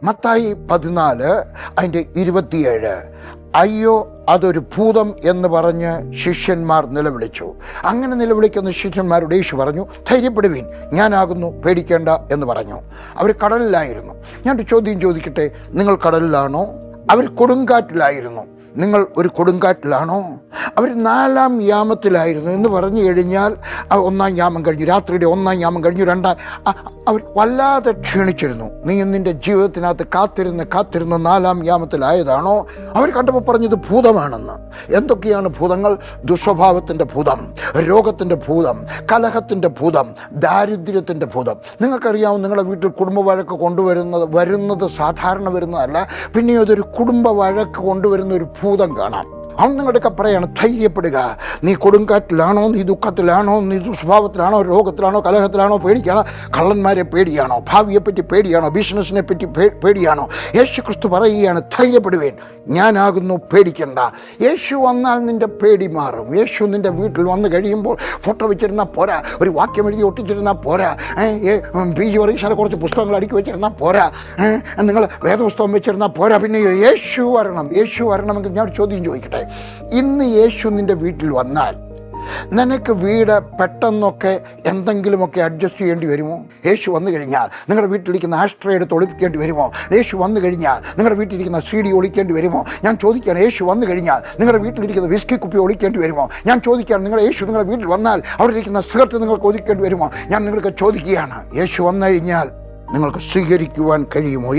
മത്തായി 14 അതിൻ്റെ 27. അയ്യോ, അതൊരു ഭൂതം എന്ന് പറഞ്ഞ് ശിഷ്യന്മാർ നിലവിളിച്ചു. അങ്ങനെ നിലവിളിക്കുന്ന ശിഷ്യന്മാരോട് യേശു പറഞ്ഞു, ധൈര്യപ്പെടുവീൻ, ഞാനാകുന്നു, പേടിക്കേണ്ട എന്ന് പറഞ്ഞു. അവർ കടലിലായിരുന്നു. ഞാനൊരു ചോദ്യം ചോദിക്കട്ടെ, നിങ്ങൾ കടലിലാണോ? അവർ കൊടുങ്കാറ്റിലായിരുന്നു. നിങ്ങൾ ഒരു കൊടുങ്കാറ്റിലാണോ? അവർ 4-ാം യാമത്തിലായിരുന്നു എന്ന് പറഞ്ഞു കഴിഞ്ഞാൽ 1-ാം യാമം കഴിഞ്ഞു, രാത്രിയുടെ 1-ാം യാമം കഴിഞ്ഞു, 2-ാം അവർ വല്ലാതെ ക്ഷീണിച്ചിരുന്നു. നീ നിൻ്റെ ജീവിതത്തിനകത്ത് കാത്തിരുന്ന് 4-ാം യാമത്തിലായതാണോ? അവർ കണ്ടപ്പോൾ പറഞ്ഞത് ഭൂതമാണെന്ന്. എന്തൊക്കെയാണ് ഭൂതങ്ങൾ? ദുസ്വഭാവത്തിൻ്റെ ഭൂതം, രോഗത്തിൻ്റെ ഭൂതം, കലഹത്തിൻ്റെ ഭൂതം, ദാരിദ്ര്യത്തിൻ്റെ ഭൂതം. നിങ്ങൾക്കറിയാവും, നിങ്ങളുടെ വീട്ടിൽ കുടുംബ വഴക്ക് വരുന്നത് സാധാരണ വരുന്നതല്ല, പിന്നെ അതൊരു കുടുംബ വഴക്ക് കൊണ്ടുവരുന്ന ഒരു ഭൂതം കാണാം. അവൻ നിങ്ങളുടെയൊക്കെ പറയാണ്, ധൈര്യപ്പെടുക. നീ കൊടുങ്കാറ്റിലാണോ? നീ ദുഃഖത്തിലാണോ? നീ ദുസ്വഭാവത്തിലാണോ? രോഗത്തിലാണോ? കലഹത്തിലാണോ? പേടിക്കാണോ? കള്ളന്മാരെ പേടിയാണോ? ഭാവിയെപ്പറ്റി പേടിയാണോ? ബിസിനസ്സിനെ പറ്റി പേടിയാണോ? യേശു ക്രിസ്തു പറയുകയാണ്, ധൈര്യപ്പെടുവേൻ, ഞാനാകുന്നു, പേടിക്കണ്ട. യേശു വന്നാൽ നിൻ്റെ പേടി മാറും. യേശു നിൻ്റെ വീട്ടിൽ വന്നു കഴിയുമ്പോൾ ഫോട്ടോ വെച്ചിരുന്നാൽ പോരാ, ഒരു വാക്യം എഴുതി ഒട്ടിച്ചിരുന്നാൽ പോരാ, PG പരീക്ഷയുടെ കുറച്ച് പുസ്തകങ്ങൾ അടുക്കി വെച്ചിരുന്നാൽ പോരാ, നിങ്ങൾ വേദപുസ്തകം വെച്ചിരുന്നാൽ പോരാ. പിന്നെ യേശു വരണമെങ്കിൽ ഞാൻ ഒരു ചോദ്യം ചോദിക്കട്ടെ. ഇന്ന് യേശു നിൻ്റെ വീട്ടിൽ വന്നാൽ നിനക്ക് വീട് പെട്ടെന്നൊക്കെ എന്തെങ്കിലുമൊക്കെ അഡ്ജസ്റ്റ് ചെയ്യേണ്ടി വരുമോ? യേശു വന്നു കഴിഞ്ഞാൽ നിങ്ങളുടെ വീട്ടിലിരിക്കുന്ന ആഷ്ട്രേ എടുത്ത് ഒളിപ്പിക്കേണ്ടി വരുമോ? യേശു വന്നു കഴിഞ്ഞാൽ നിങ്ങളുടെ വീട്ടിലിരിക്കുന്ന CD ഒളിക്കേണ്ടി വരുമോ? ഞാൻ ചോദിക്കുകയാണ്, യേശു വന്നു കഴിഞ്ഞാൽ നിങ്ങളുടെ വീട്ടിലിരിക്കുന്ന വിസ്കി കുപ്പി ഒളിക്കേണ്ടി വരുമോ? ഞാൻ ചോദിക്കുകയാണ്, നിങ്ങളുടെ വീട്ടിൽ വന്നാൽ അവിടെ ഇരിക്കുന്ന സിഗരറ്റ് നിങ്ങൾക്ക് ഒതുക്കേണ്ടി വരുമോ? ഞാൻ നിങ്ങൾക്ക് ചോദിക്കുകയാണ്, യേശു വന്നു കഴിഞ്ഞാൽ നിങ്ങൾക്ക് സ്വീകരിക്കുവാൻ കഴിയുമോ?